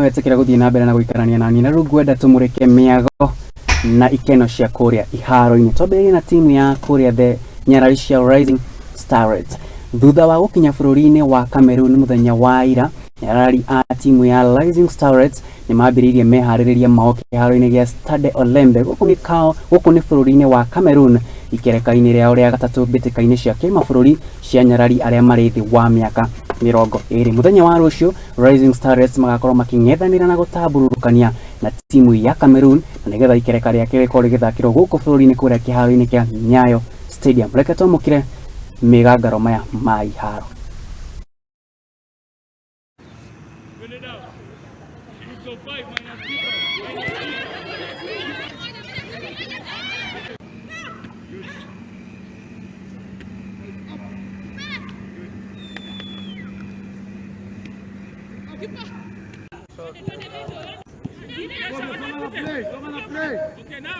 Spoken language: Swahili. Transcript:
wetekera guthii na mbere na guikarania nani na rugwenda tumurike miago na ikeno cia kuria iharo-ini twambiririe na timu ya kuria the Nyarari cia Rising Starlets thutha wa gukinya bururi-ini wa Cameroon muthenya wa ira. Nyarari a timu ya Rising Starlets ni mambiririe mehaririria mao kiharo-ini gia Stade Olembe guku ni bururi-ini wa Cameroon ikereka-ini riao ria gatatu mbitĩka-ini cia kimabũrũri cia Nyarari aria mari thi wa miaka 20. Muthenya wa rucio Rising Starlets magakorwo making'ethanira na gutambururukania na timu ya Cameroon na nigetha ikereka ria kiriko rigithakirwo guku bururi-ini kuria kiharo-ini kia Nyayo Stadium. Reke twamũkĩre mĩgangaro maya ma iharo. Play. Okay, now,